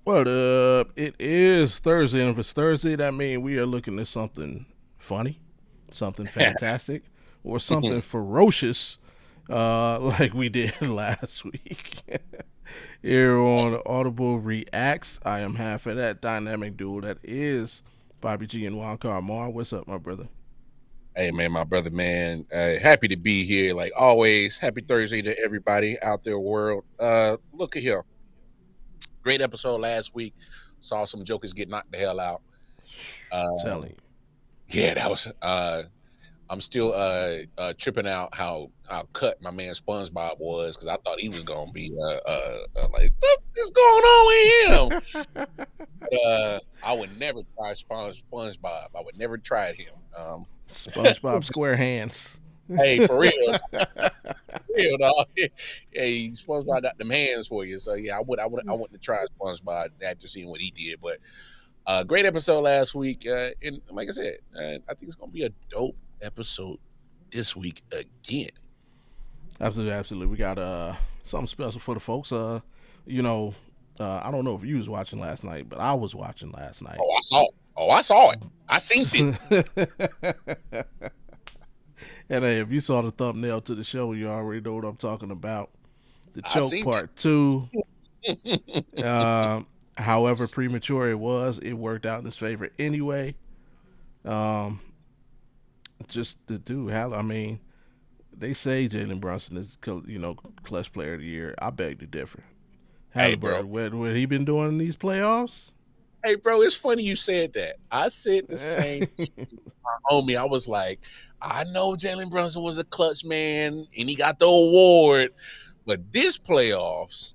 What up? It is Thursday, and if it's Thursday, that means we are looking at something funny, something fantastic, or something ferocious, like we did last week. Here on Audible Reacts, I am half of that dynamic duo that is Bobby G and Juan Carmar. What's up, my brother? Hey man, my brother, man. Happy to be here, like always. Happy Thursday to everybody out there, world. Look at here. Great episode last week. Saw some jokers get knocked the hell out. Telling Um, you. yeah, that was. I'm still tripping out how cut my man SpongeBob was because I thought he was gonna be like what is going on with him. I would never try SpongeBob. I would never try him. SpongeBob SquareHands. Hey, for real. Real dog. Hey, SpongeBob got them hands for you. So yeah, I want to try SpongeBob after seeing what he did. But great episode last week, and like I said, I think it's gonna be a dope episode this week again. Absolutely, absolutely. We got something special for the folks. You know, I don't know if you was watching last night, but I was watching last night. Oh, I saw it. Oh, I saw it. I seen it. And hey, if you saw the thumbnail to the show, you already know what I'm talking about. The I choke seen part two. it. However premature it was, it worked out in his favor anyway. Um, just the dude, I mean, they say Jalen Brunson is, clutch player of the year. I beg to differ. Hey, bro. Halliburton, what he been doing in these playoffs? Hey, bro. It's funny you said that. I said the same homie. I was like, I know Jalen Brunson was a clutch man and he got the award, but this playoffs,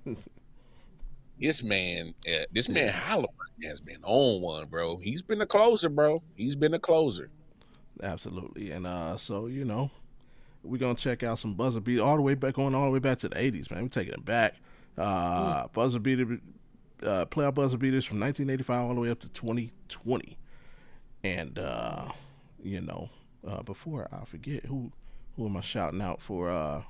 this man Yeah, Halliburton has been on one, bro. He's been a closer, bro. He's been a closer. absolutely. And so we're gonna check out some buzzer beat all the way back all the way back to the '80s, man. We're taking it back. Mm. Buzzer beater, playoff buzzer beaters from 1985 all the way up to 2020. And before I forget, who am I shouting out for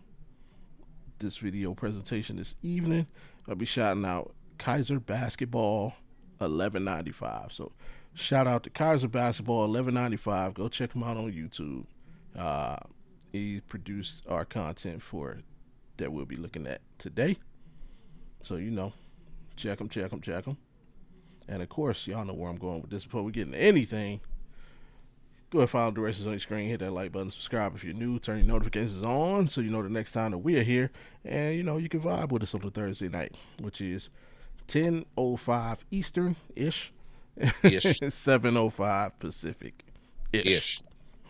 this video presentation this evening? I'll be shouting out Kaiser Basketball 1195. So shout out to Kaiser Basketball 1195. Go check him out on YouTube. Uh, he produced our content for that we'll be looking at today. So check him, check him, check him. And of course, y'all know where I'm going with this. Before we get into anything, go ahead and follow the directions on your screen. Hit that like button, subscribe if you're new, turn your notifications on so you know the next time that we are here. And you can vibe with us on the Thursday night, which is 10:05 Eastern ish, Ish, 7:05 Pacific ish. ish.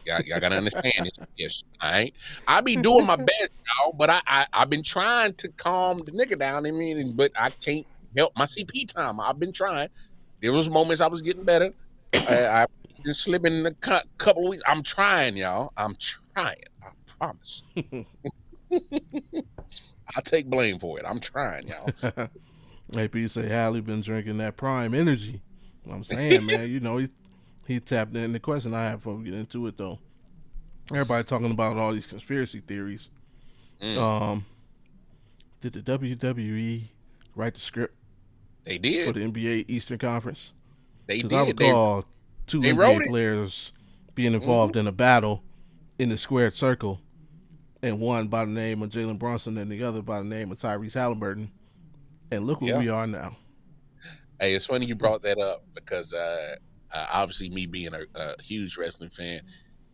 Y'all gotta understand it's ish. All right. I be doing my best, y'all, but I've been trying to calm the nigga down. I mean, but I can't help my CP time. I've been trying. There was moments I was getting better. I've been slipping in a couple of weeks. I'm trying, y'all. I'm trying. I promise. I take blame for it. I'm trying, y'all. Hey, P say Hallie been drinking that prime energy. I'm saying, man, he tapped in the question I have before we get into it though. Everybody talking about all these conspiracy theories. Mm, Um, did the WWE write the script they for did. the NBA Eastern Conference? They Because I did. recall two They NBA wrote it. players being Hmm. involved in a battle in the squared circle, and one by the name of Jalen Brunson and the other by the name of Tyrese Halliburton. And look where Yeah. we are now. Hey, it's funny you brought that up because obviously me being a huge wrestling fan,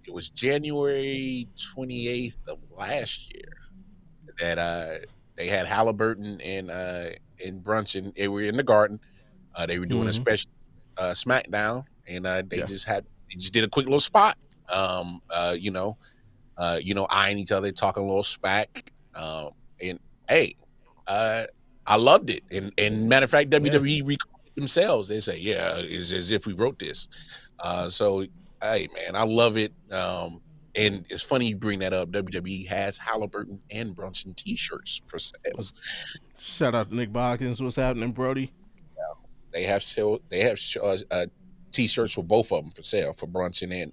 it was January 28th of last year that they had Halliburton and Brunson. They were in the Garden. They were doing a Mm-hmm. special SmackDown, and Yeah. they just did a quick little spot. Eyeing each other, talking a little smack. And hey, uh, I loved it. And matter of fact, Yeah. WWE recorded themselves. They say, "Yeah, it's as if we wrote this." So, hey, man, I love it. And it's funny you bring that up. WWE has Halliburton and Brunson T-shirts for sale. Let's shout out to Nick Boggins. What's happening, Brody? They have T-shirts for both of them for sale for Brunson and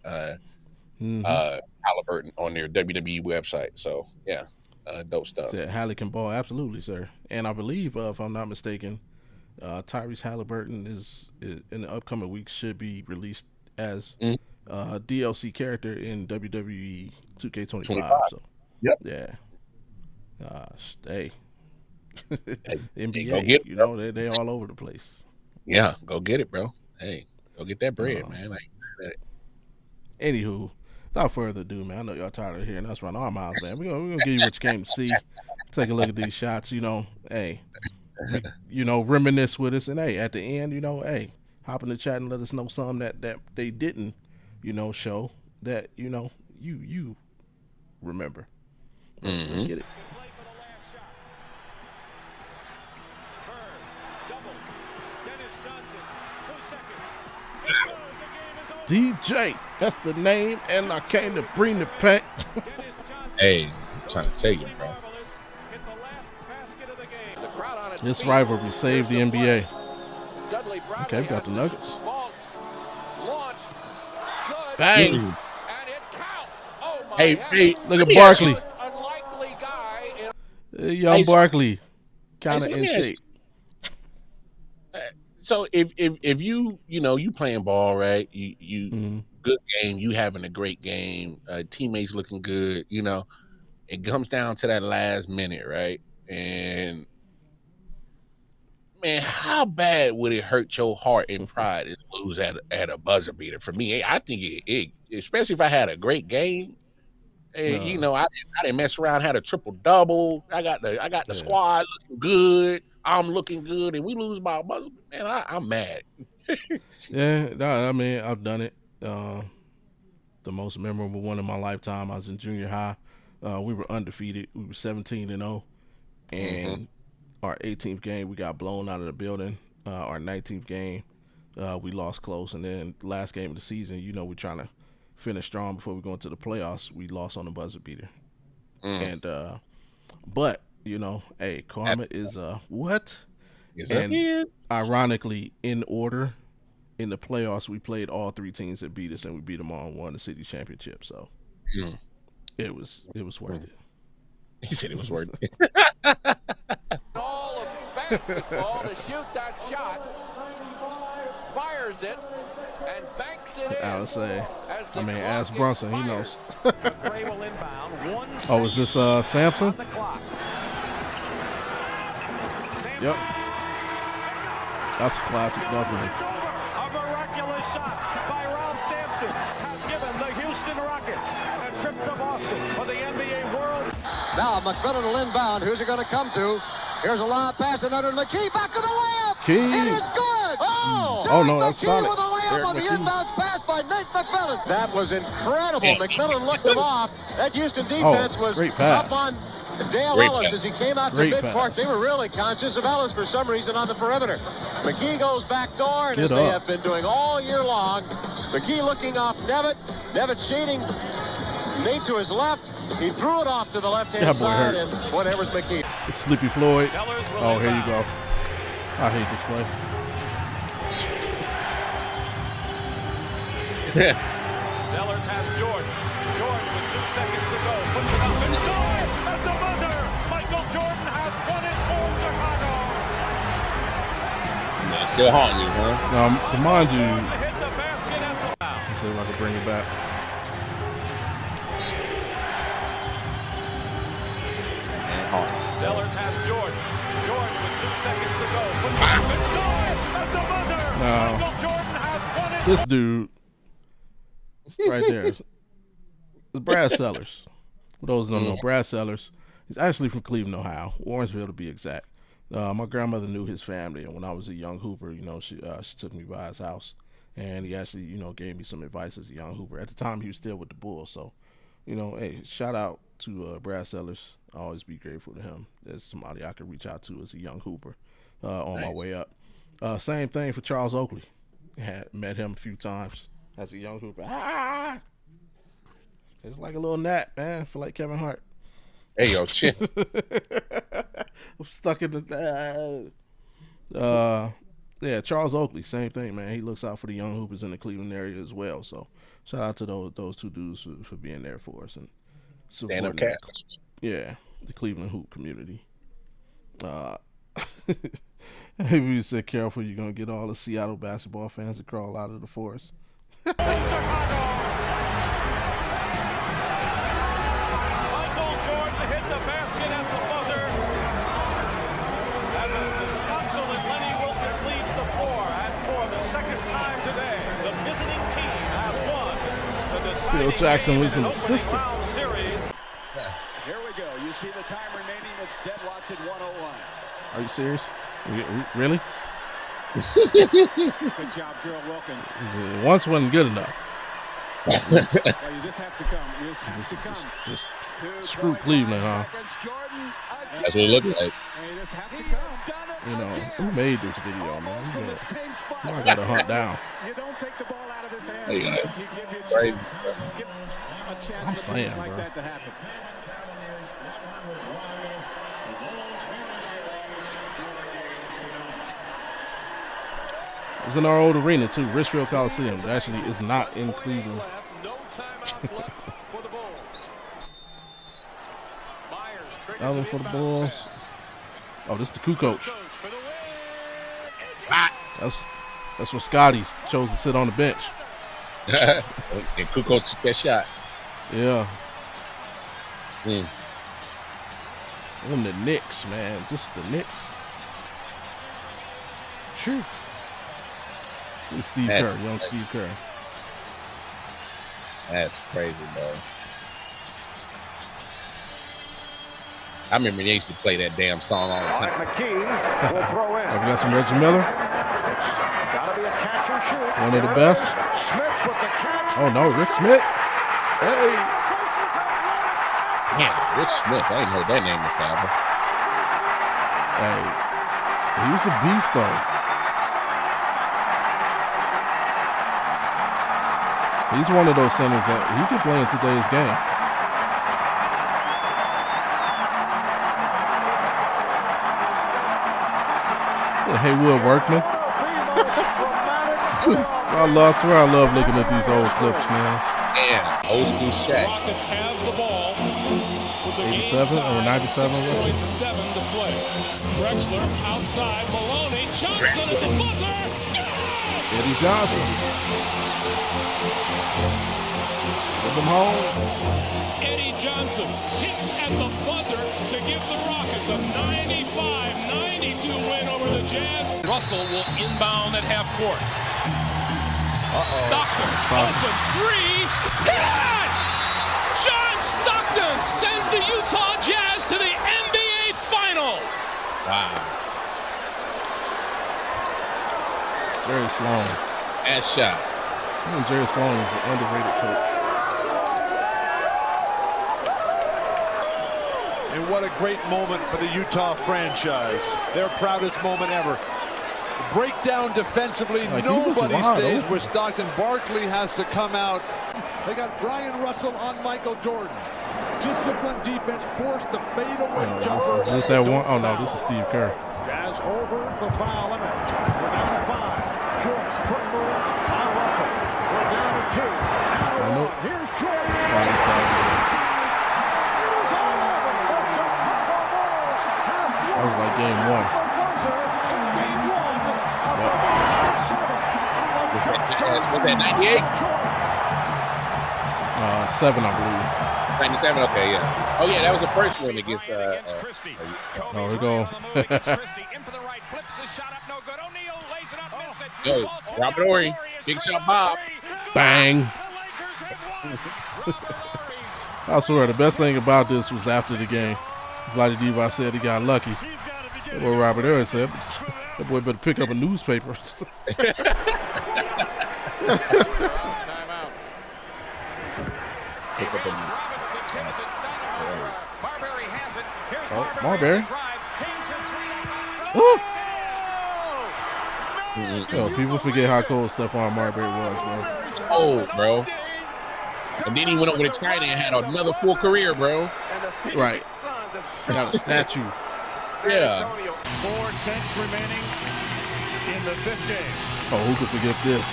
Mm-hmm. Halliburton on their WWE website. So yeah, dope stuff. Said Hallie can ball. Absolutely, sir. And I believe, if I'm not mistaken, Tyrese Halliburton is in the upcoming weeks should be released as Mm, DLC character in WWE 2K25. 25. So Yep. yeah, hey, Hey, go get NBA, it, bro. they all over the place. Yeah, go get it, bro. Hey, go get that bread, Uh, man. Like, that- Anywho, without further ado, man, I know y'all tired of hearing us run our mouths, man. We're gonna give you what you came to see. Take a look at these shots. Hey, reminisce with us, and hey, at the end, hey, hop in the chat and let us know something that they didn't, show that you remember. But let's Mhm. get it. DJ, that's the name, and I came to bring the pack. Hey, I'm trying to tell you, bro. This rivalry saved the NBA. Okay, we got the Nuggets. Bang! Mm. Hey, Look let at me ask you- Barkley. Young Hey, so- Barkley, kind so of let in me ask shape. So if you playing ball, right? You Mhm. good game, you having a great game, teammates looking good, it comes down to that last minute, right? And man, how bad would it hurt your heart and pride to lose at a buzzer beater? For me, I think it especially if I had a great game. Hey, I didn't mess around, had a triple double. I got the Yeah. squad looking good. I'm looking good, and we lose by a buzzer. Man, I'm mad. Yeah, I mean, I've done it. The most memorable one in my lifetime, I was in junior high. We were undefeated. We were 17-0, Mm-hmm. and our 18th game, we got blown out of the building. Our 19th game, we lost close, and then last game of the season, we're trying to finish strong before we go into the playoffs. We lost on the buzzer beater, Mm. and but hey, karma is what? Yes, And it ironically, in order, in the playoffs, we played all three teams that beat us, and we beat them all and won the city championship. So Mm. it was worth it. He said it was worth it. All of basketball to shoot that shot, fires it, and banks it in. I would say, as the ask clock Brunson, he expires. knows. Gray will inbound. One Oh, is this Sampson? on the clock. Yep. That's a classic, definitely. A miraculous shot by Ralph Sampson has given the Houston Rockets a trip to Boston for the NBA World. Now McMillan will inbound. Who's it going to come to? Here's a lob pass and under McKee. Back to the layup. Key. It is good. Oh, no, that's McKee solid. with a layup Derek on the McKee. inbounds pass by Nate McMillan. That was incredible. McMillan looked him off. That Houston defense was great pass. up on Dale Great Ellis pass. as he came out to Great midcourt. pass. They were really conscious of Ellis for some reason on the perimeter. McKee goes back door, and Get as they up. have been doing all year long, McKee looking off Nevitt. Nevitt shading Nate to his left. He threw it off to the left-hand That boy side, hurt. and whatever's McKee. It's Sleepy Floyd. Sellers will Oh, here you inbound. go. I hate this play. Sellers has Jordan. Jordan with 2 seconds to go. Puts it up and scores at the buzzer. Michael Jordan has won it for Chicago. Man, still haunting you, huh? Now, to mind you, Jordan hit the basket at the foul. let's see if I can bring it back. Man, haunting. Sellers has Jordan. Jordan with 2 seconds to go. Puts it up and scores at the buzzer. Now, Michael Jordan has won it. this dude right there is Brad Sellers. For those who don't know, Brad Sellers, he's actually from Cleveland, Ohio, Warrensville to be exact. My grandmother knew his family, and when I was a young hooper, she took me by his house, and he actually, gave me some advice as a young hooper. At the time, he was still with the Bulls, so, hey, shout out to Brad Sellers. I always be grateful to him. There's somebody I could reach out to as a young hooper on my way up. Same thing for Charles Oakley. Had met him a few times as a young hooper. It's like a little gnat, man. For like Kevin Hart. Hey, yo, chin. I'm stuck in the. Yeah, Charles Oakley, same thing, man. He looks out for the young hoopers in the Cleveland area as well. So shout out to those two dudes for being there for us and Stand up supporting cast. the Cleveland hoop community. Maybe you said careful, you're gonna get all the Seattle basketball fans to crawl out of the forest. Michael Jordan hit the basket at the buzzer. As a disconsolate Lenny Wilkins leads the floor, and for the second time today, the visiting team have won the deciding Phil Jackson was game an in opening assistant. round series. Here we go. You see the time remaining. It's deadlocked at 101. Are you serious? Really? Good job, Gerald Wilkins. Once wasn't good enough. Well, you just have to come. You just have to come. Just screw Cleveland, huh? That's what it looked like. And you just have to come. You know, who made this video, man? I gotta hunt down. You don't take the ball out of his hands. Hey, guys. He give you a Crazy. chance I'm for saying, things like bro. that to happen. It was in our old arena too, Richfield Coliseum. It actually is not in Cleveland. No timeouts left for the Bulls. Myers triggers That one for the Bulls. Oh, this is the coup coach. for the win. That's where Scotty chose to sit on the bench. And Kukoc took that shot. Yeah. Mm. On the Knicks, man. Just the Knicks. Sure. Steve That's Kerr, young crazy. Steve Kerr. That's crazy, bro. I remember they used to play that damn song all the time. McKee will throw in. Oh, we got some Reggie Miller. Gotta be a catch or shoot. One of the best. Smith with the catch. Oh no, Rick Smits. Hey. Man, Rich Smith. I ain't heard that name before. Hey. He was a beast though. He's one of those centers that he can play in today's game. Yeah, Haywood Workman. I swear I love looking at these old clips, man. Man, old school Shaq. Rockets have the ball. With the 87 or 97, what's it? 7 to play. Drexler outside. Maloney. Johnson at the buzzer. Eddie Johnson. Send him home. Eddie Johnson hits at the buzzer to give the Rockets a 95-92 win over the Jazz. Russell will inbound at half court. Stockton, open three. Good! John Stockton sends the Utah Jazz to the NBA Finals. Wow. Jerry Sloan. That shot. I think Jerry Sloan is an underrated coach. And what a great moment for the Utah franchise. Their proudest moment ever. Breakdown defensively. Like, he was Nobody wide stays open. where Stockton. Barkley has to come out. They got Brian Russell on Michael Jordan. Disciplined defense forced the fadeaway Oh, jumper. is this that one? Oh no, this is Steve Kerr. Jazz over the foul limit. We're down to 5. Jordan put moves on Russell. We're down to 2. Now to 1. Here's Jordan. Oh, this guy. It is all over. The Chicago Bulls have That was like game one. the buzzer in game 1 of the Yep. last 7 Was that 98? 7, I believe. 97? Okay, yeah. Oh, yeah, that was the first one against. Oh, here we go. Yo, Robert Horry. Big shot Bob. Bang. I swear, the best thing about this was after the game. Vlade Divac said he got lucky. That boy Robert Horry said, that boy better pick up a newspaper. Pick up a Oh, Marbury. Yo, people forget how cold Stephon Marbury was, bro. Oh, bro. And then he went over to China and had another full career, bro. Right. Got a statue. Yeah. 4:10 remaining in the 5th game. Oh, who could forget this?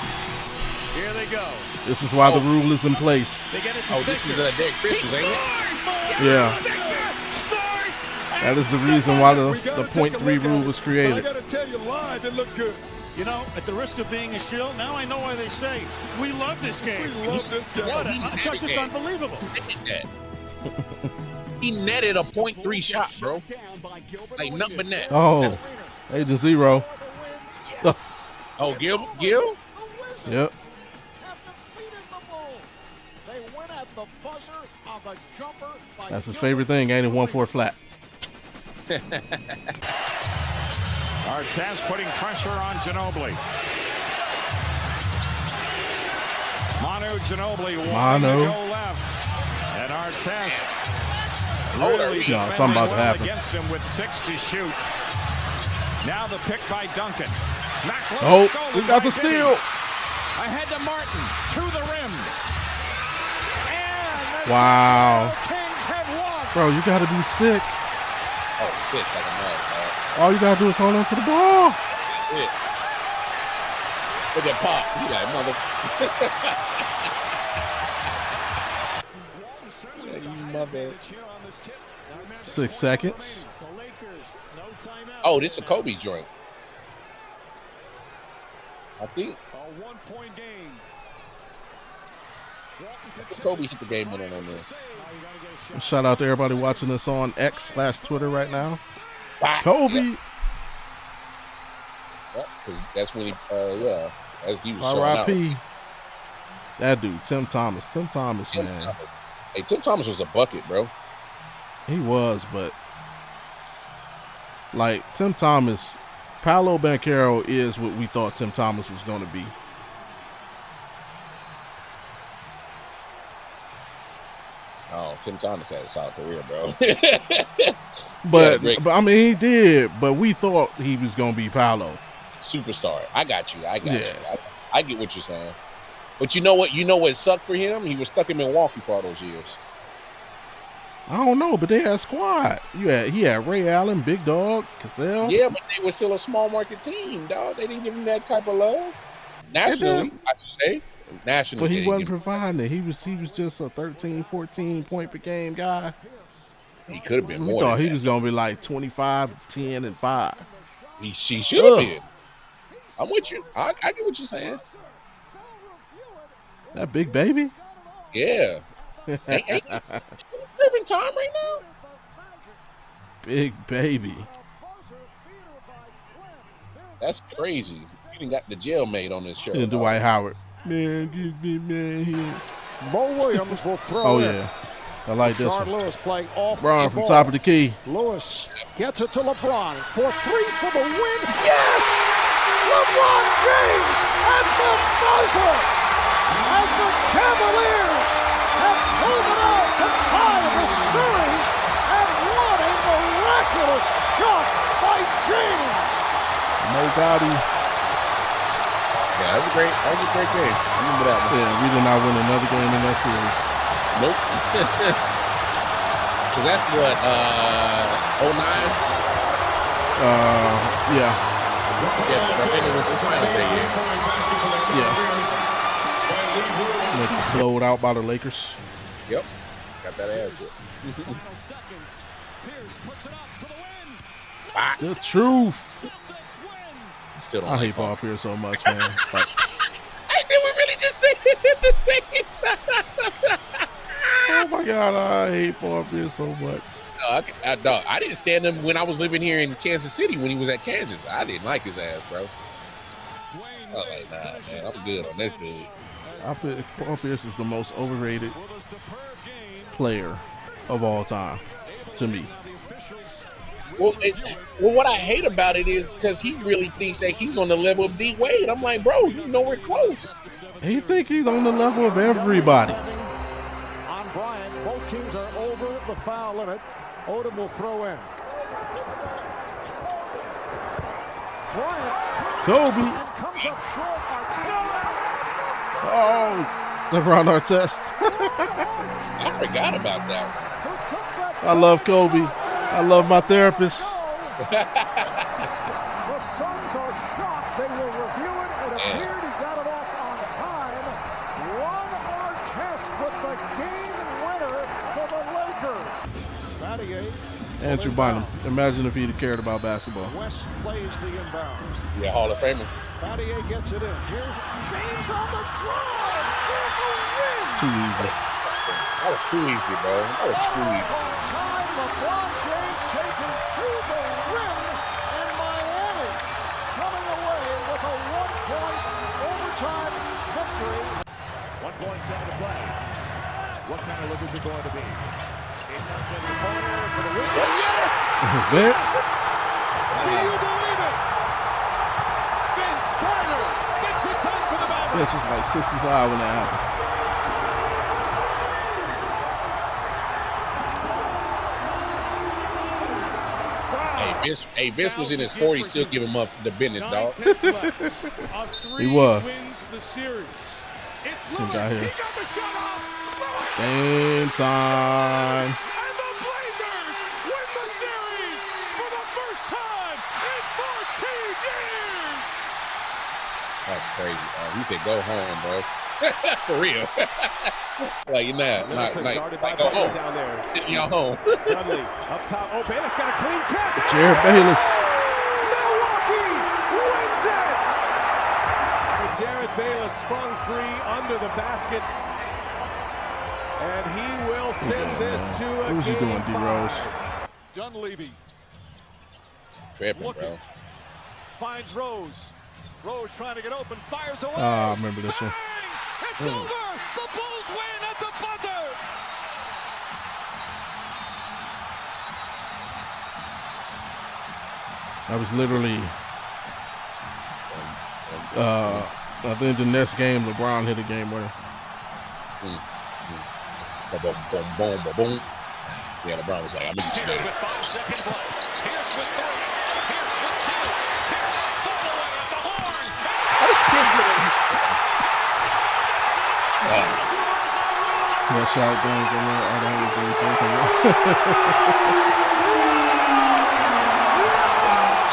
Here they go. This is why the rule is in place. They get it to Oh, this is Derek Christian, ain't it? Yeah. Scores! That is the reason why the .3 rule was created. I got to tell you, live, it looked good. You know, at the risk of being a shill, now I know why they say we love this game. We love this game. It's just unbelievable. He netted a .3 shot, bro. Like nothing but net. Oh, Agent Zero. Oh, Gil? Yep. That's his favorite thing, ain't it? 1-4 flat. Artest putting pressure on Ginobili. Manu Ginobili wanting to go left. And Artest really something about to happen against him with 6 to shoot. Now the pick by Duncan. Oh, we got the steal. Ahead to Martin, to the rim. And wow. Kings have won. Bro, you got to be sick. Oh, sick like a mad, man. All you got to do is hold on to the ball. Look at Pop. He like, mother. 6 seconds. Oh, this is a Kobe joint. I think. Kobe hit the game winner on this. Shout out to everybody watching us on X/Twitter right now. Kobe. Yeah, because that's when he was R.I.P. That dude, Tim Thomas. Tim Thomas, man. Hey, Tim Thomas was a bucket, bro. He was, but like Tim Thomas, Paolo Banchero is what we thought Tim Thomas was going to be. Oh, Tim Thomas had a solid career, bro. but I mean, he did. But we thought he was going to be Paolo. Superstar. I got you. I get what you're saying. But you know what? You know what sucked for him? He was stuck in Milwaukee for all those years. I don't know, but they had a squad. He had Ray Allen, Big Dog, Cassell. Yeah, but they were still a small market team, dog. They didn't give him that type of love. Nationally, I should say. Nationally. But he wasn't providing it. He was just a 13, 14 point per game guy. He could have been more. We thought he was going to be like 25, 10, and 5. He should have been. I'm with you. I get what you're saying. That big baby? Yeah. Ain't living time right now? Big baby. That's crazy. You done got the jailmate on this show. And Dwight Howard. Man, give me man here. Mo Williams will throw Oh, in. yeah. I like this one. Lewis playing off LeBron the from ball. top of the key. Lewis gets it to LeBron for 3 for the win. Yes! LeBron James at the buzzer as the Cavaliers have pulled it out to tie the series, and what a miraculous shot by James! Mo Gotti. Yeah, that was a great game. I remember that one. Yeah, we did not win another game in that series. Nope. So that's what, 09? Yeah. Yeah, I think it was the finals that year. Yeah. Blowed out by the Lakers. Yep. Got that ass whipped. The truth. Still don't I like hate Paul Pierce so much, man. Like, I did we really just say it at the same time? oh my God, I hate Paul Pierce so much. Dog, I didn't stand him when I was living here in Kansas City when he was at Kansas. I didn't like his ass, bro. I was like, nah, man, I'm good on this dude. I feel Paul Pierce is the most overrated player of all time, to me. Well, what I hate about it is because he really thinks that he's on the level of D Wade. I'm like, bro, you nowhere close. He think he's on the level of everybody. On Bryant, both teams are over the foul limit. Odom will throw in. Bryant. Kobe. Comes up short. Oh, LeBron Artest. I forgot about that. I love Kobe. I love my therapist. The Suns are shocked. They will review it. It appeared he got it off on time. Ron Artest with the game winner for the Lakers. Battier Andrew Bynum. Imagine if he'd cared about basketball. West plays the inbound. Yeah, Hall of Famer. Battier gets it in. Here's James on the drive for the win. Too easy. That was too easy, bro. That was too easy. Time, LeBron James taken to the rim in Miami, coming away with a 1-point overtime victory. 1.7 to play. What kind of look is it going to be? It comes into the corner for the win. Yes! Vince? Do you believe it? Vince Carter gets it done for the Mavericks. Vince was like 65 when that happened. Hey, Vince was in his 40s, still giving him up the business, dog. He was. Wins the series. It's Lillard. He got the shot off. Game time. And the Blazers win the series for the first time in 14 years. That's crazy. He said, "Go home, bro." For real. Like you're not go home. Down there. Send y'all home. Dudley up top. Oh, Bayless got a clean catch. Jared Bayless. Milwaukee wins it. Jared Bayless sprung free under the basket, and he will send this to a What was he doing, D-Rose? Dunleavy Tripping, looking. bro. Finds Rose. Rose trying to get open. Fires away. I remember this one. It's over. The Bulls win at the buzzer. I was literally, I think the next game, LeBron hit a game winner. Boom, boom, boom, boom, boom. Yeah, LeBron was like, I'm going to get you With 5 seconds left. Here's with 3. Here's with 2. Here's fall away at the horn. That shot going from there. I don't even think.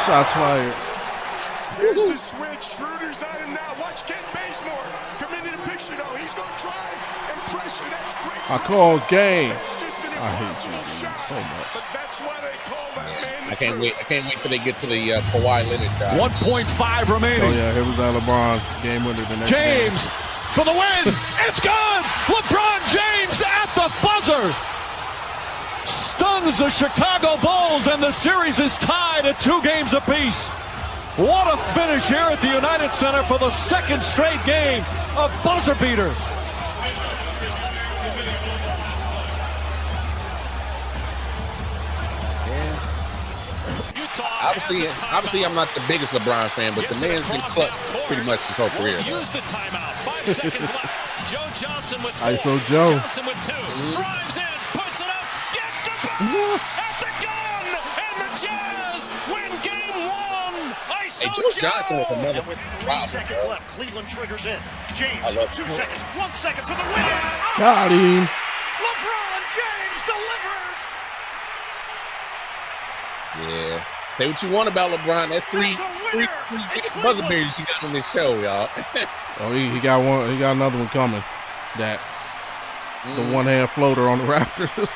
Shots fired. Here's the switch. Schroeder's on him now. Watch Ken Bazemore come into the picture, though. He's going to try and pressure. That's great. I call game. It's just an I hate you impossible shot. so much. But that's why they call that man. I can't wait till they get to the Kawhi Leonard guy. 1.5 remaining. Oh yeah, here was that LeBron game winner the next James game. for the win. It's gone. LeBron James at the buzzer stuns the Chicago Bulls, and the series is tied at 2 games apiece. What a finish here at the United Center for the second straight game. A buzzer beater. Obviously, I'm not the biggest LeBron fan, but the man's been clutched pretty much his whole career. Use the timeout. 5 seconds left. Joe Johnson with 4. ISO Joe. Johnson with 2. Drives in, puts it up, gets the bounce at the gun, and the Jazz win game 1. ISO Joe Johnson with another With 3 problem, seconds bro. left, Cleveland triggers in. James, I love 2 it. seconds, 1 second for the win. Got him. LeBron James delivers. Yeah. Say what you want about LeBron. That's three buzzer beaters he got on this show, y'all. Oh, he got one. He got another one coming. That the one-hand floater on the Raptors.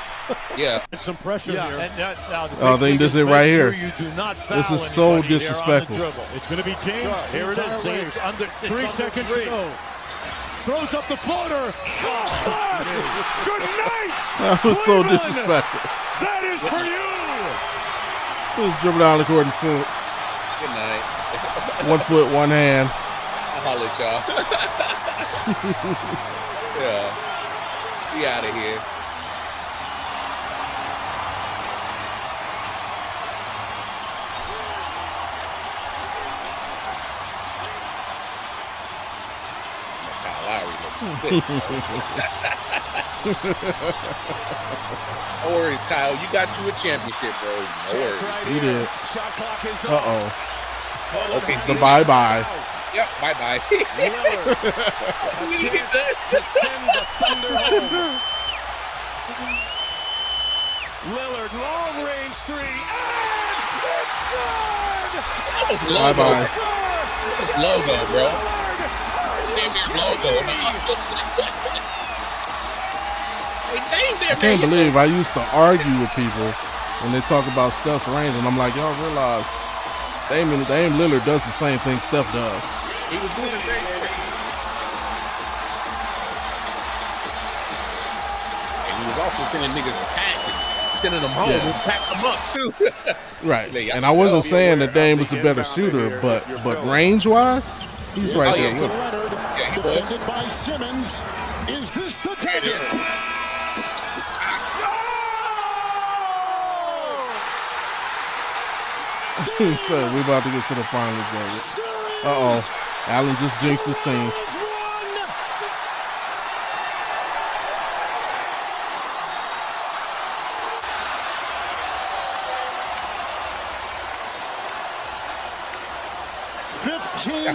Yeah. Some pressure here. And now the Oh, I think this is it right here. You do not This foul is so anybody there on the disrespectful. dribble. It's going to be James. Here it is. See, it's under 3 seconds to go. Throws up the floater. Good night. That was so Cleveland. disrespectful. That is for you. He was dribbling down the court in full. Good night. 1 foot, 1 hand. I'll holler at y'all. Yeah. We out of here. Kyle Lowry looks No worries, Kyle. You got you a championship, bro. No worries. He did. Shot clock is up. Uh-oh. Okay, So bye-bye. Yep, bye-bye. Lillard, a chance to send the Thunder home. Lillard, long-range 3, and it's good! That was logo. Bye-bye. That was logo, bro. Damn near logo. I can't believe I used to argue with people And they talk about Steph's range, and I'm like, y'all realize Dame Lillard does the same thing Steph does. He was doing the same thing. And he was also sending niggas packing, sending them home and pack them up too. Right. And I wasn't saying that Dame was a better shooter, but range-wise, he's right there with him. Yeah, he was. Defended by Simmons. Is this the dagger? So we about to get to the final game. Uh-oh. Allen just jinxed his team.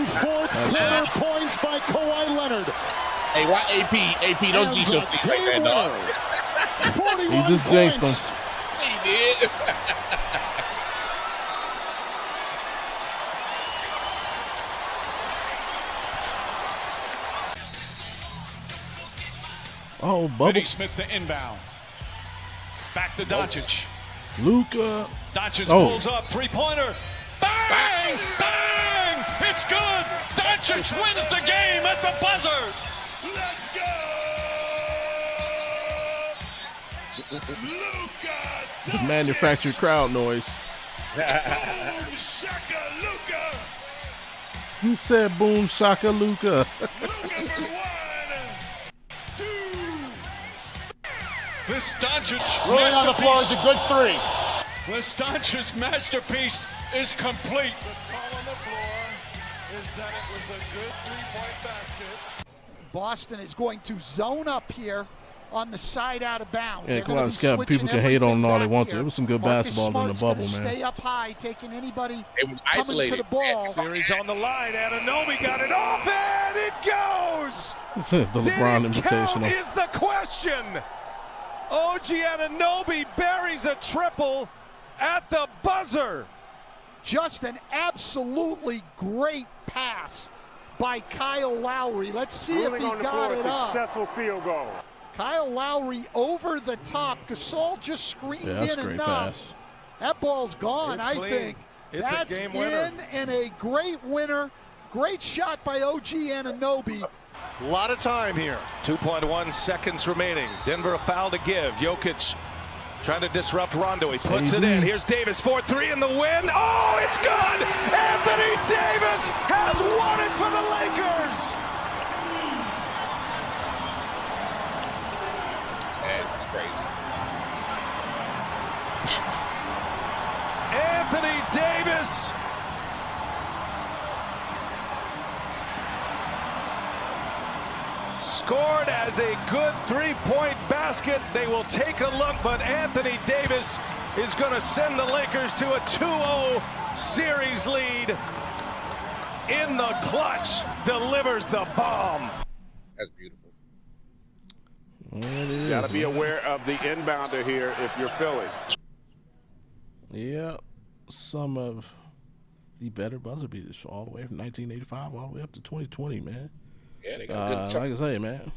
Fourth quarter points by Kawhi Leonard. Hey, why AP don't jinx your team like that, dog? He just jinxed them. He did. Oh, Finney bubble. Smith to inbound. Back to Doncic. Luka. Doncic pulls up, three-pointer. Bang! Bang! It's good! Doncic wins the game at the buzzer! Let's go! Luka! Manufactured crowd noise. Boom, shaka, Luka! He said boom shaka Luka. Luka for 1, 2. This Doncic Rolling on the floor is a good three. This Doncic masterpiece is complete. The call on the floor is that it was a good three-point basket. Boston is going to zone up here on the side out of bounds. Yeah, come on, Scott. People can hate on him all they want to. It was some good basketball in the bubble, man. Stay up high, taking anybody It was coming isolated. to the ball. Series on the line. Anunoby got it off, and it goes. The LeBron Did it count Invitational. is the question. OG Anunoby buries a triple at the buzzer. Just an absolutely great pass by Kyle Lowry. Let's see if he got it up. Successful field goal. Kyle Lowry over the top. Gasol just screened Yeah, that's in a great enough. pass. That ball's gone, It's I clean. think. It's That's a game winner. in and a great winner. Great shot by OG Anunoby. A lot of time here. 2.1 seconds remaining. Denver a foul to give. Jokic trying to disrupt Rondo. He puts it in. Here's Davis. 4-3 in the win. Oh, it's good! Anthony Davis has won it for the Lakers! That's crazy. Anthony Davis. Scored as a good three-point basket. They will take a look, but Anthony Davis is going to send the Lakers to a 2-0 series lead. In the clutch, delivers the bomb. That's beautiful. You got to be aware of the inbounder here if you're Philly. Yeah, some of the better buzzer beaters all the way from 1985 all the way up to 2020, man. Yeah, they got a good like I say, man,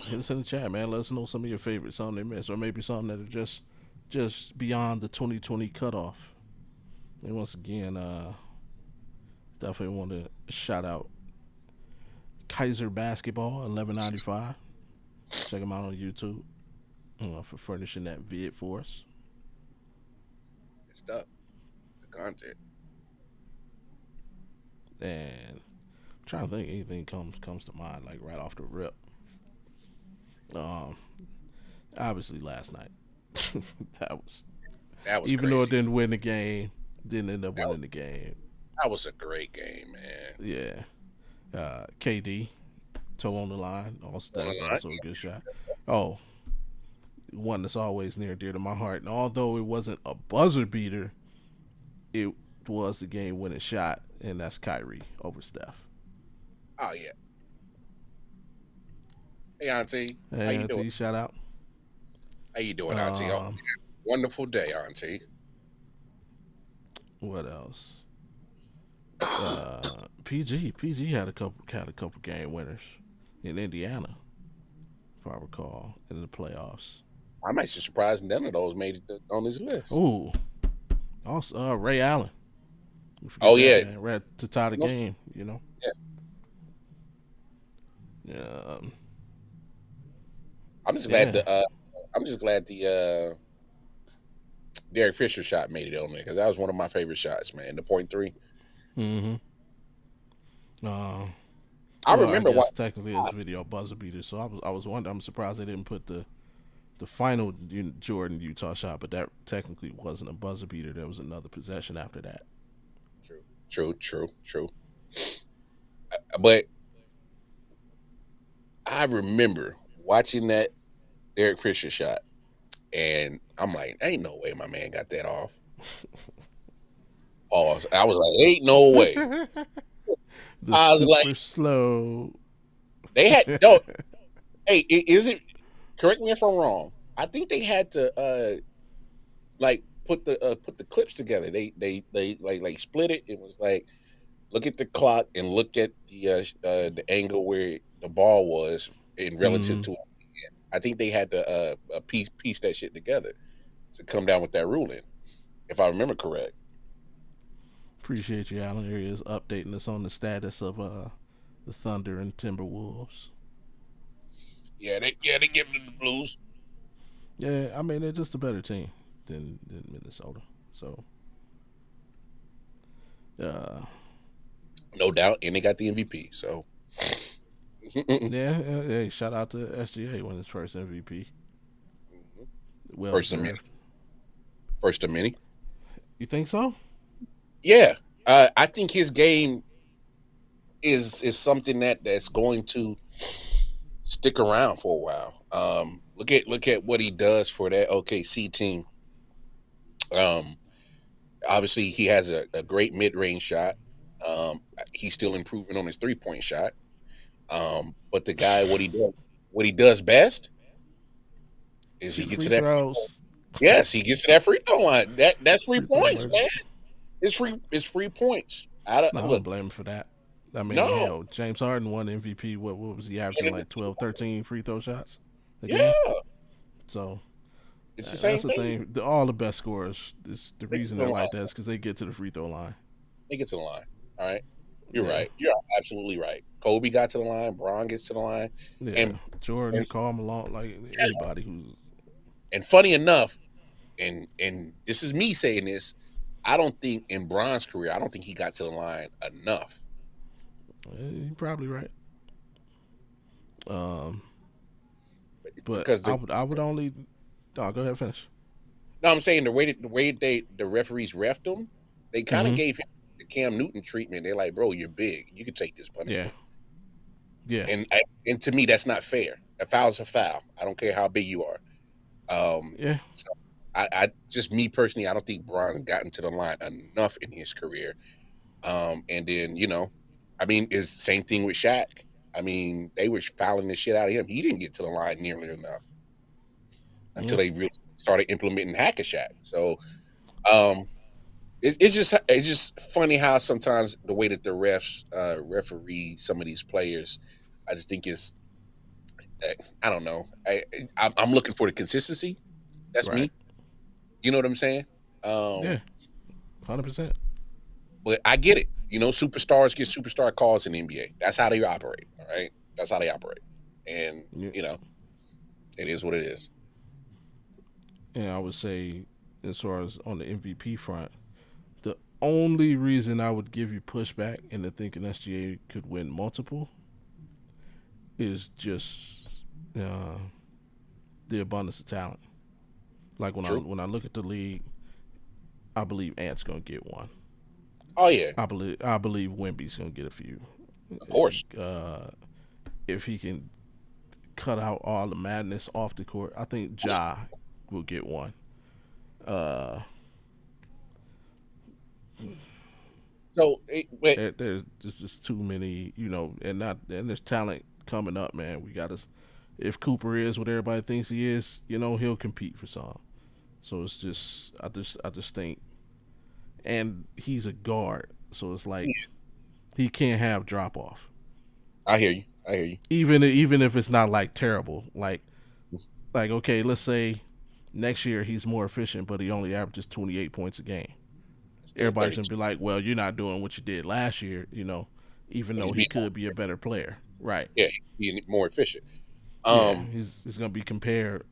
hit us in the chat, man. Let us know some of your favorites, something they missed, or maybe something that are just beyond the 2020 cutoff. And once again, definitely want to shout out Kaiser Basketball 1195. Check them out on YouTube for furnishing that vid for us. Good stuff. The content. And I'm trying to think anything comes to mind like right off the rip. Obviously last night. that was even crazy. though it didn't win the game, didn't end up winning the game. That was a great game, man. Yeah. KD, toe on the line. Also, that was also a good shot. Oh, one that's always near and dear to my heart. And although it wasn't a buzzer beater, it was the game-winning shot, and that's Kyrie over Steph. Oh, yeah. Hey, Auntie. Hey, how you Auntie, doing? shout out. How you doing, Auntie? Wonderful day, Auntie. What else? PG had a couple game winners in Indiana, if I recall, in the playoffs. I'm actually surprised none of those made it on his list. Ooh. Also, Ray Allen. Oh, yeah. Man. Ray to tie the game, you know? Yeah. I'm just glad the Derek Fisher shot made it on there because that was one of my favorite shots, man. The .3. Mm-hmm. I remember what technically it's video buzzer beater, so I was wondering. I'm surprised they didn't put the final Jordan Utah shot, but that technically wasn't a buzzer beater. There was another possession after that. True. But I remember watching that Derek Fisher shot, and I'm like, ain't no way my man got that off. Pause. I was like, ain't no way. I was like, slow. They had no. Hey, is it? Correct me if I'm wrong. I think they had to put the clips together. They like split it. It was like, look at the clock and look at the angle where the ball was in relative to it. I think they had to piece that shit together to come down with that ruling, if I remember correct. Appreciate you, Alan. Here he is updating us on the status of the Thunder and Timberwolves. Yeah, they give them the Blues. Yeah, I mean they're just a better team than Minnesota. So, no doubt, and they got the MVP. So, yeah. Shout out to SGA winning his first MVP. Well, first of many. You think so? Yeah, I think his game is something that's going to stick around for a while. Look at what he does for that OKC team. Obviously he has a great mid-range shot. He's still improving on his 3-point shot. But the guy, what he does best is he gets to that throws. Yes, he gets to that free throw line. That's 3 points, man. It's free points. I don't blame him for that. I mean, hell, James Harden won MVP. What was he averaging, like 12, 13 free throw shots a game? So it's the same thing. All the best scorers, the reason they're like that is because they get to the free throw line. They get to the line. All right. You're right. You're absolutely right. Kobe got to the line. Bron gets to the line. Yeah. And Jordan, Karl Malone, like anybody who's. And funny enough, and this is me saying this, I don't think in Bron's career, I don't think he got to the line enough. You're probably right. But I would only. Oh, go ahead and finish. No, I'm saying the way the referees refed him, they kind of gave him the Cam Newton treatment. They're like, bro, you're big. You can take this punishment. Yeah. And to me, that's not fair. A foul's a foul. I don't care how big you are. So I just me personally, I don't think Bron's gotten to the line enough in his career. And then, I mean, it's the same thing with Shaq. I mean, they were fouling the shit out of him. He didn't get to the line nearly enough until they really started implementing Hack-a-Shaq. So it's just funny how sometimes the way that the refs referee some of these players, I just think is, I don't know. I'm looking for the consistency. That's me. You know what I'm saying? Yeah, 100%. But I get it. Superstars get superstar calls in the NBA. That's how they operate. All right, that's how they operate, and it is what it is. Yeah, I would say, as far as on the MVP front, the only reason I would give you pushback into thinking SGA could win multiple is just the abundance of talent. Like when I look at the league, I believe Ant's gonna get one. Oh yeah, I believe Wemby's gonna get a few. Of course, if he can cut out all the madness off the court, I think Ja will get one. So there's just too many, and there's talent coming up, man. We got to. If Cooper is what everybody thinks he is, he'll compete for some. So it's just, I just think, and he's a guard, so it's like he can't have drop off. I hear you. Even if it's not like terrible, like okay, let's say Next year he's more efficient, but he only averages 28 points a game. Everybody's gonna be like, "Well, you're not doing what you did last year," even though he could be a better player, right? Yeah, being more efficient. He's gonna be compared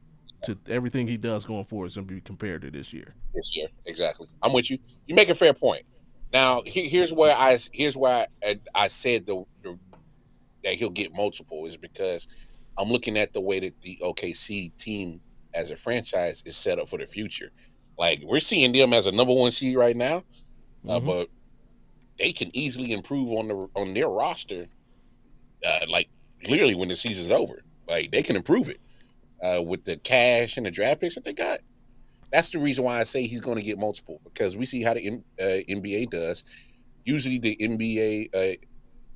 to everything he does going forward. Is gonna be compared to this year. This year, exactly. I'm with you. You make a fair point. Now, here's where I said that he'll get multiple is because I'm looking at the way that the OKC team as a franchise is set up for the future. Like, we're seeing them as a number 1 seed right now, but they can easily improve on their roster. Like, clearly when the season's over, like they can improve it with the cash and the draft picks that they got. That's the reason why I say he's going to get multiple, because we see how the NBA does. Usually the NBA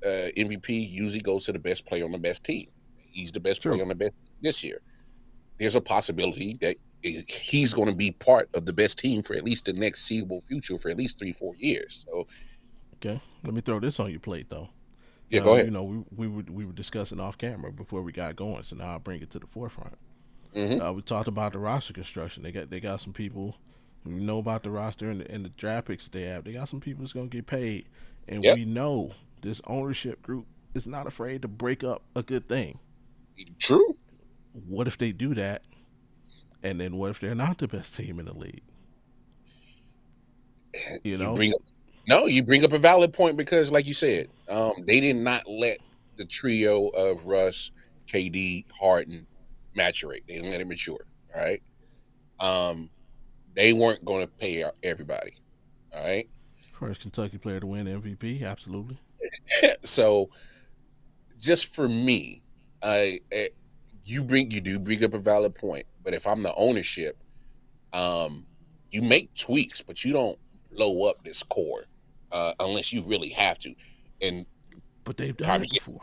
MVP usually goes to the best player on the best team. He's the best player on the best this year. There's a possibility that he's going to be part of the best team for at least the next seeable future for at least 3-4 years. So, okay, let me throw this on your plate though. Yeah, go ahead. We were discussing off camera before we got going, so now I'll bring it to the forefront. We talked about the roster construction. They got some people who know about the roster and the draft picks that they have. They got some people that's going to get paid, and we know this ownership group is not afraid to break up a good thing. True. What if they do that, and then what if they're not the best team in the league? You bring up a valid point, because, like you said, they did not let the trio of Russ, KD, Harden maturate. They didn't let it mature. All right. They weren't going to pay everybody. All right. First Kentucky player to win MVP, absolutely. So, just for me, you do bring up a valid point. But if I'm the ownership, you make tweaks, but you don't blow up this core unless you really have to. But they've done it before.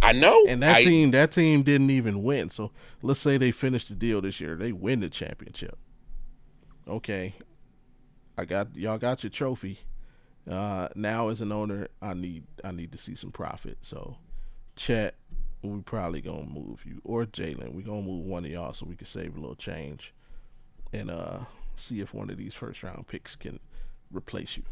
I know. And that team didn't even win. So let's say they finish the deal this year. They win the championship. Okay. Y'all got your trophy. Now as an owner, I need to see some profit. So Chet, we probably gonna move you, or Jalen. We gonna move one of y'all so we can save a little change and see if one of these first round picks can replace you.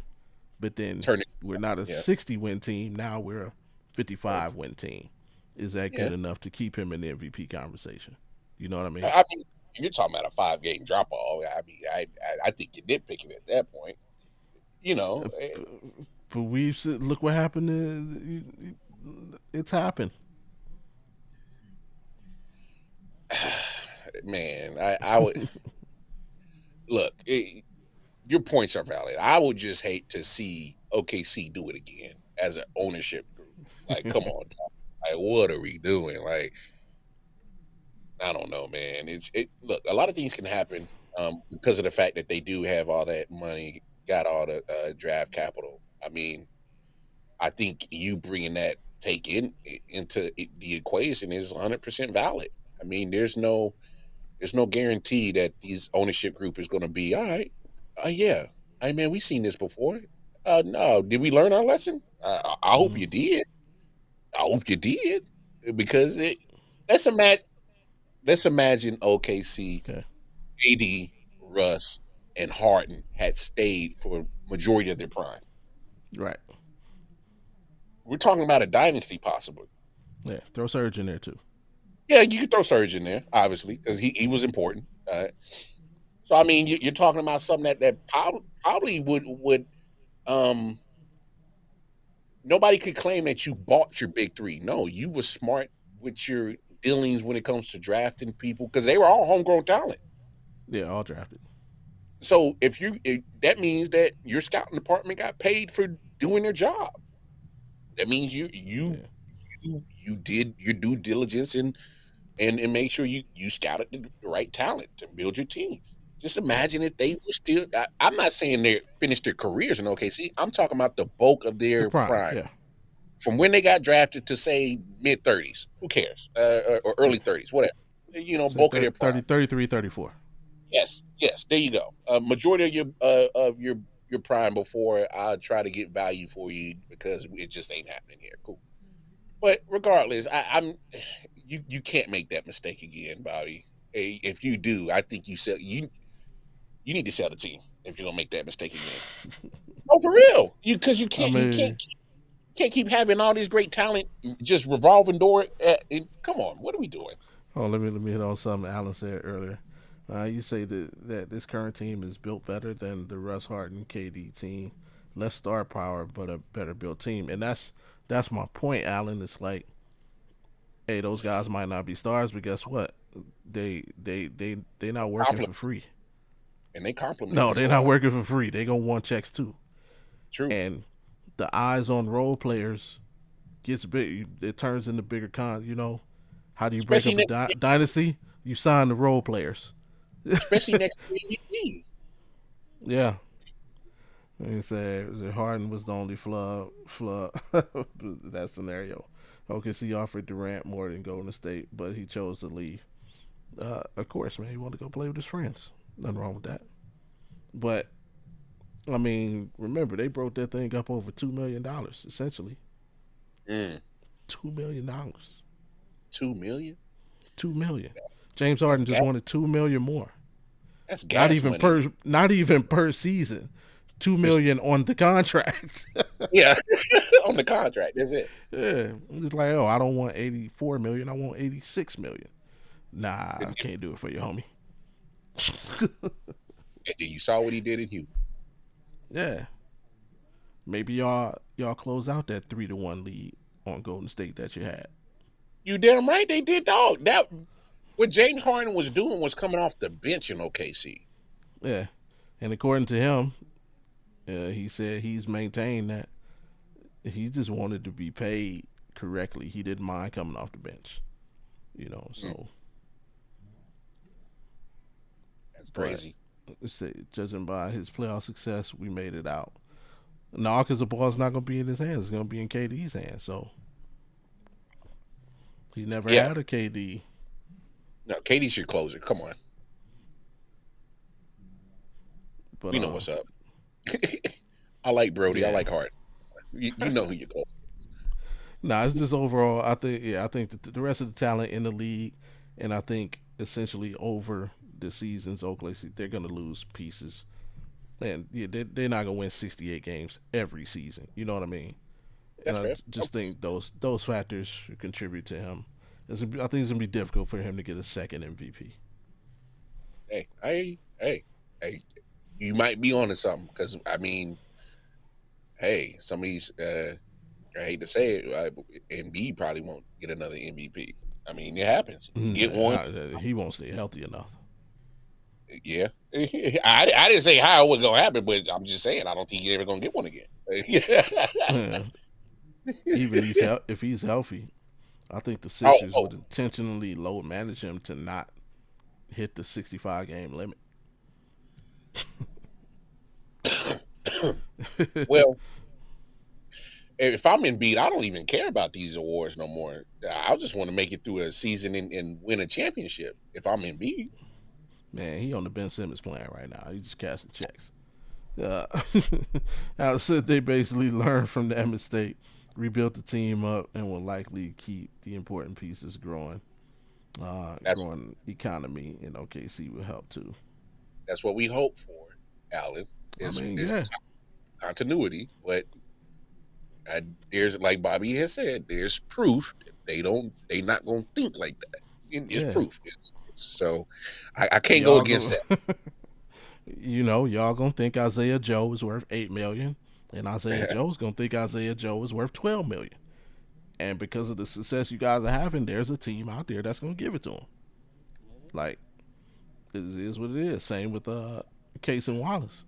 But then we're not a 60-win team. Now we're a 55-win team. Is that good enough to keep him in the MVP conversation? You know what I mean? I mean, you're talking about a 5-game drop-off. I mean, I think you're nitpicking at that point. But we've said, look what happened. It's happened. Man, I would look. Your points are valid. I would just hate to see OKC do it again as an ownership group. Like, come on, like, what are we doing? Like, I don't know, man. Look, a lot of things can happen because of the fact that they do have all that money, got all the draft capital. I mean, I think you bringing that take into the equation is 100% valid. I mean, there's no guarantee that this ownership group is going to be all right. Yeah, I mean, we've seen this before. No, did we learn our lesson? I hope you did. I hope you did, because let's imagine OKC, AD, Russ, and Harden had stayed for majority of their prime. Right. We're talking about a dynasty, possibly. Yeah, throw Serge in there too. Yeah, you could throw Serge in there, obviously, because he was important. So, I mean, you're talking about something that probably would nobody could claim that you bought your big three. No, you were smart with your dealings when it comes to drafting people, because they were all homegrown talent. Yeah, all drafted. So that means that your scouting department got paid for doing their job. That means you did your due diligence and make sure you scouted the right talent to build your team. Just imagine if they were still. I'm not saying they finished their careers in OKC. I'm talking about the bulk of their prime. Yeah. From when they got drafted to, say, mid-30s. Who cares? Or early 30s, whatever. So bulk of their prime. 33, 34. Yes. There you go. Majority of your prime before I try to get value for you, because it just ain't happening here. Cool. But regardless, you can't make that mistake again, Bobby. if you do, I think you need to sell the team if you're gonna make that mistake again. Oh, for real. Because you can't keep having all this great talent just revolving door. Come on, what are we doing? Oh, let me hit on something Alan said earlier. You say that this current team is built better than the Russ Harden KD team, less star power, but a better built team, and that's my point, Alan. It's like, hey, those guys might not be stars, but guess what? They not working for free. And they compliment. No, they're not working for free. They gonna want checks too. True. And the eyes on role players gets big. It turns into bigger how do you break up a dynasty? You sign the role players. Especially next to MVP. Yeah. He said Harden was the only flub that scenario. OKC offered Durant more than Golden State, but he chose to leave. Of course, man, he wanted to go play with his friends. Nothing wrong with that. But, I mean, remember, they broke that thing up over $2 million, essentially. $2 million. $2 million? $2 million. James Harden just wanted $2 million more. That's gas money. Not even per season. $2 million on the contract. Yeah, on the contract. That's it. Yeah, it's like, oh, I don't want $84 million. I want $86 million. Nah, I can't do it for you, homie. And you saw what he did in Houston. Yeah. Maybe y'all close out that 3-1 lead on Golden State that you had. You damn right they did, dog. That what James Harden was doing was coming off the bench in OKC. Yeah, and according to him, he said he's maintained that he just wanted to be paid correctly. He didn't mind coming off the bench, so. That's crazy. Judging by his playoff success, we made it out. No, because the ball's not going to be in his hands. It's going to be in KD's hands. So he never had a KD. No, KD's your closer. Come on. But, we know what's up. I like Brody. Yeah. I like Hart. You know who you're close to. Nah, it's just overall. I think the rest of the talent in the league, and I think essentially over the seasons, OKC, they're going to lose pieces. And they're not going to win 68 games every season. You know what I mean? That's and I fair. just think those factors should contribute to him. I think it's going to be difficult for him to get a second MVP. Hey, you might be onto something because, I mean, hey, some of these, I hate to say it, Embiid probably won't get another MVP. I mean, it happens. You get one. He won't stay healthy enough. Yeah. I didn't say how it was going to happen, but I'm just saying I don't think he's ever going to get one again. Even if he's healthy, I think the Sixers would intentionally load manage him to not hit the 65-game limit. Well, if I'm Embiid, I don't even care about these awards no more. I just want to make it through a season and win a championship. If I'm Embiid, man, he on the Ben Simmons plan right now. He's just cashing checks. I said they basically learned from that mistake, rebuilt the team up, and will likely keep the important pieces growing. Growing economy in OKC will help too. That's what we hope for, Alan. Is continuity, but there's, like Bobby has said, there's proof they're not gonna think like that. It's proof. So I can't go against that. Y'all gonna think Isaiah Joe is worth $8 million, and Isaiah Joe's gonna think Isaiah Joe is worth $12 million. And because of the success you guys are having, there's a team out there that's gonna give it to him. Like, it is what it is. Same with Case and Wallace.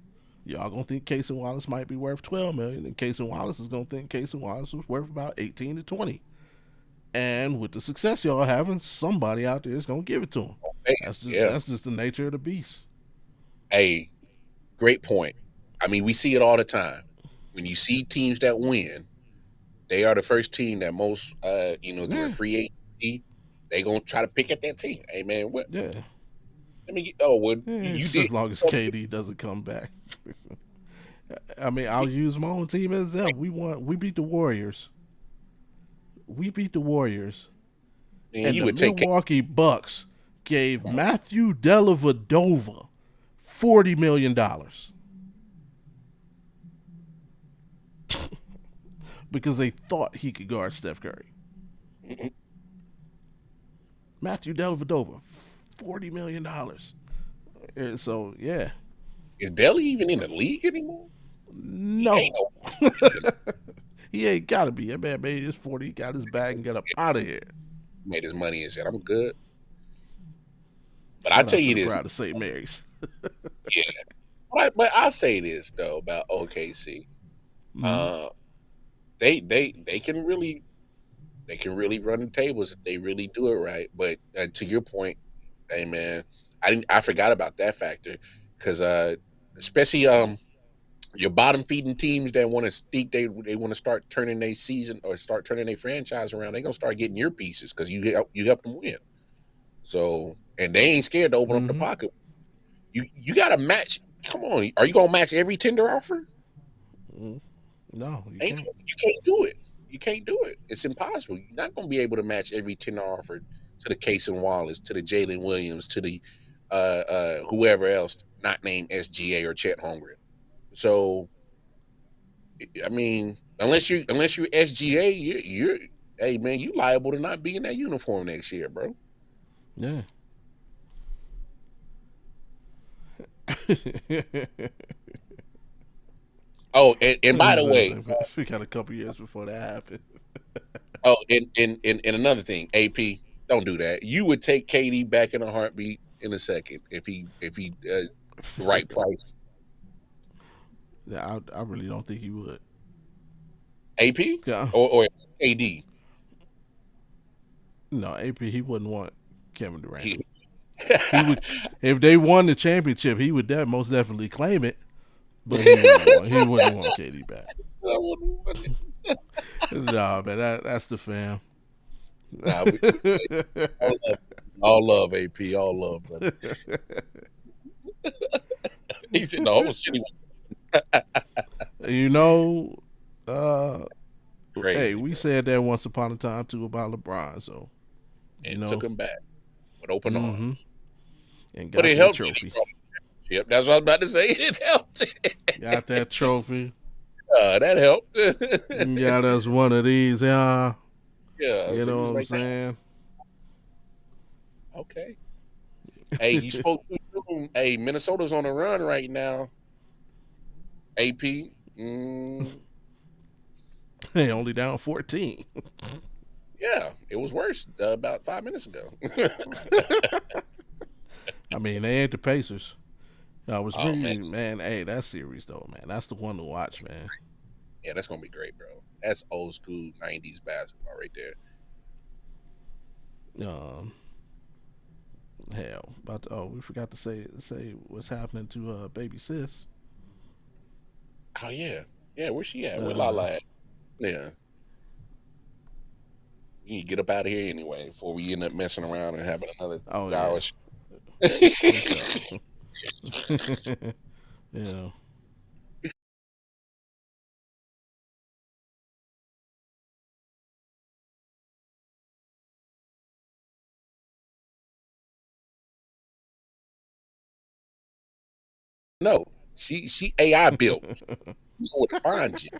Y'all gonna think Case and Wallace might be worth $12 million, and Case and Wallace is gonna think Case and Wallace was worth about 18 to 20. And with the success y'all having, somebody out there is gonna give it to him. That's just the nature of the beast. Hey, great point. I mean, we see it all the time. When you see teams that win, they are the first team that most, through a free agency, they gonna try to pick at that team. Hey, man, what? Yeah. Let me get. Oh, well, you did. As long as KD doesn't come back. I mean, I'll use my own team as them. We beat the Warriors. And you the Milwaukee Bucks gave Matthew Dellavedova $40 million. Because they thought he could guard Steph Curry. Mm-mm. Matthew Dellavedova, $40 million. And so, yeah. Is Deli even in the league anymore? No. He ain't got to be. That man made his 40, got his bag, and got up out of here. Made his money and said, I'm good. But Shout I tell out you to the this. crowd of St. Mary's. Yeah. But I'll say this, though, about OKC. Mm-hmm. They can really run the tables if they really do it right. But to your point, hey man, I forgot about that factor because especially your bottom feeding teams that want to speak, they want to start turning their season or start turning their franchise around. They gonna start getting your pieces because you help them win. So and they ain't scared to open up the pocket. You got to match. Come on, are you gonna match every tender offer? No, you can't do it. You can't do it. It's impossible. You're not going to be able to match every tender offer to the Casey Wallace, to the Jalen Williams, to the whoever else not named SGA or Chet Holmgren. So, I mean, unless you're SGA, you're hey man, you liable to not be in that uniform next year, bro. Yeah. Oh, and by the way, we got a couple years before that happened. Oh, and another thing, AP, don't do that. You would take KD back in a heartbeat in a second if he the right price. Yeah, I really don't think he would. AP Yeah. or AD. No, AP. He wouldn't want Kevin Durant. He would, if they won the championship, he would most definitely claim it. But he wouldn't want KD back. No, man, that's the fam. Nah, all love, AP, all love, brother. He's in the whole city. You know, Crazy, hey, we said that once upon a time too about LeBron, so and took him back with open arms. And got but it that helped trophy. Yep, that's what I was about to say. It helped. Got that trophy. That helped. Got us one of these, yeah. Yeah, you know what I'm saying? Okay. Hey, you spoke too soon. Hey, Minnesota's on a run right now. AP. Hey, only down 14. Yeah, it was worse about 5 minutes ago. I mean, they ain't the Pacers. I was reading, man. Hey, that series though, man. That's the one to watch, man. Yeah, that's gonna be great, bro. That's old school '90s basketball right there. Hell, we forgot to say what's happening to baby sis. Oh yeah, where's she at? Where Lala at? Yeah. We need to get up out of here anyway before we end up messing around and having another hour. Yeah. No, she AI built. You know where to find you.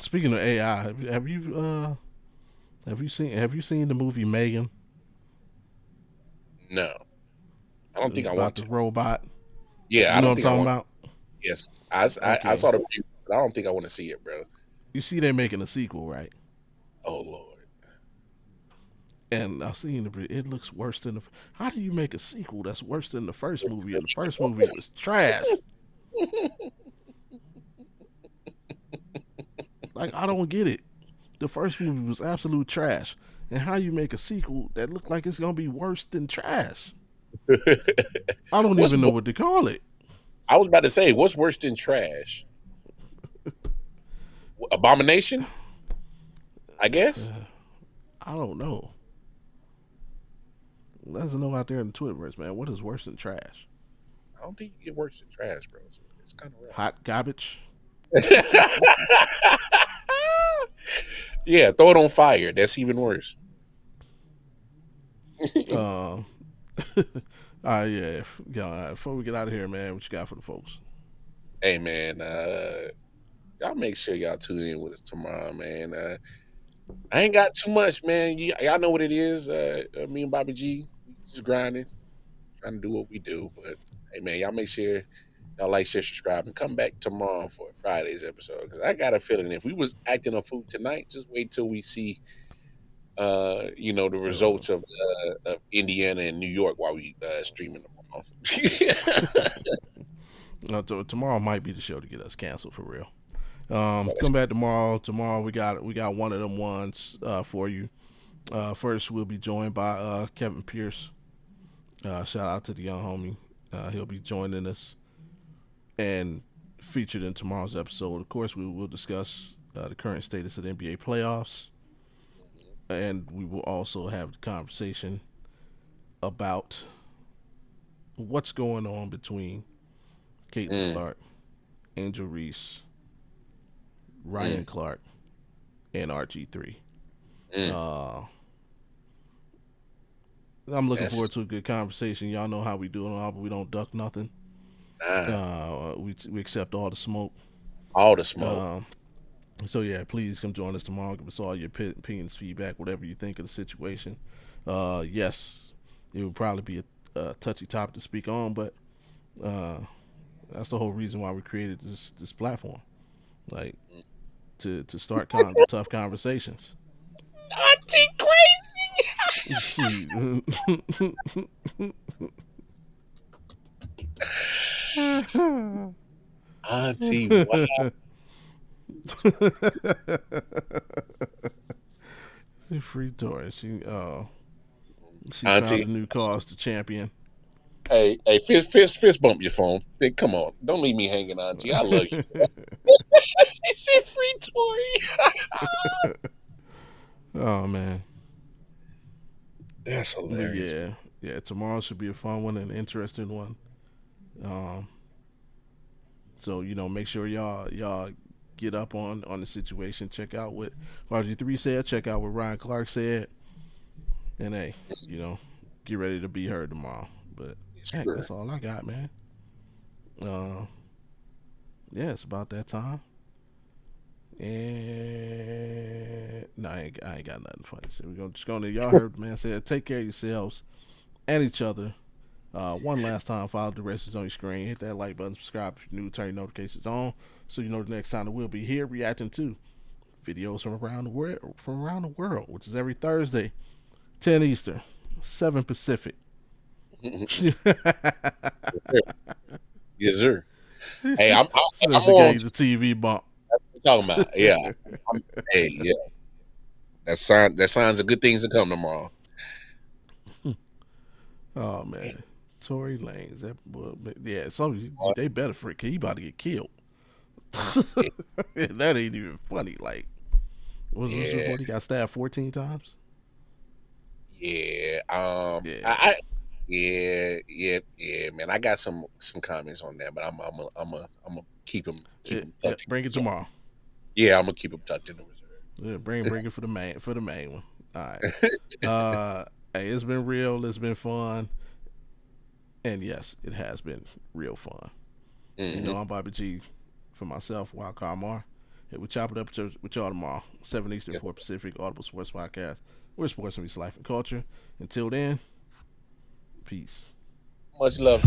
Speaking of AI, have you seen the movie Megan? No, I don't think I want to. About the robot. Yeah, you know what I'm talking about. Yes, I saw the review, but I don't think I want to see it, bro. You see, they're making a sequel, right? Oh Lord. And I've seen it looks worse than how do you make a sequel that's worse than the first movie? And the first movie was trash. Like, I don't get it. The first movie was absolute trash. And how you make a sequel that look like it's gonna be worse than trash? I don't even know what to call it. I was about to say, what's worse than trash? Abomination? I guess. I don't know. Let us know out there in the Twitterverse, man. What is worse than trash? I don't think you get worse than trash, bro. It's kind of rough. Hot garbage. Yeah, throw it on fire. That's even worse. All right, yeah. Before we get out of here, man, what you got for the folks? Hey, man, y'all make sure y'all tune in with us tomorrow, man. I ain't got too much, man. Y'all know what it is. Me and Bobby G, just grinding, trying to do what we do. But, hey, man, y'all make sure y'all like, share, subscribe, and come back tomorrow for Friday's episode. Because I got a feeling if we was acting on food tonight, just wait till we see the results of Indiana and New York while we streaming tomorrow. Tomorrow might be the show to get us canceled for real. Come back tomorrow. Tomorrow we got one of them ones for you. First we'll be joined by Kevin Pierce. Shout out to the young homie. He'll be joining us and featured in tomorrow's episode. Of course, we will discuss the current status of the NBA playoffs. And we will also have the conversation about what's going on between Caitlin Clark, Angel Reese, Ryan Clark, and RG3. I'm looking forward to a good conversation. Y'all know how we do it, but we don't duck nothing. We accept all the smoke. All the smoke. So yeah, please come join us tomorrow. Give us all your opinions, feedback, whatever you think of the situation. Yes, it would probably be a touchy topic to speak on, but that's the whole reason why we created this platform, like to start tough conversations. Auntie crazy. Auntie, wow. She free toy. She found a new cause to champion. Hey, fist bump your phone. Hey, come on, don't leave me hanging, Auntie. I love you. She said free toy. Oh man, that's hilarious. Yeah. Tomorrow should be a fun one and an interesting one. So make sure y'all get up on the situation. Check out what RG3 said. Check out what Ryan Clark said. And hey, get ready to be heard tomorrow. But heck, that's all I got, man. Yeah, it's about that time. And no, I ain't got nothing funny to say. We're just gonna y'all heard the man say, take care of yourselves and each other. One last time, follow the rest is on your screen. Hit that like button, subscribe if you're new, turn your notifications on so you know the next time that we'll be here reacting to videos from around the world, which is every Thursday, 10 Eastern, 7 Pacific. Yes, sir. Hey, I'm on the TV bump. That's what I'm talking about. Yeah. Yeah. That signs of good things to come tomorrow. Oh man, Tory Lanez. They better freak. He about to get killed. That ain't even funny. Like, was this report he got stabbed 14 times? Yeah. Man. I got some comments on that, but I'm gonna keep them. Bring it tomorrow. Yeah, I'm gonna keep them tucked in the reserve. Yeah, bring it for the main one. All right. Hey, it's been real. It's been fun, and yes, it has been real fun. Mm-hmm. I'm Bobby G. For myself, Wildcard Mar. Hey, we chop it up with y'all tomorrow, 7 Eastern, 4 Pacific, Audible Sports Podcast. We're sports meets life and culture. Until then, peace. Much love.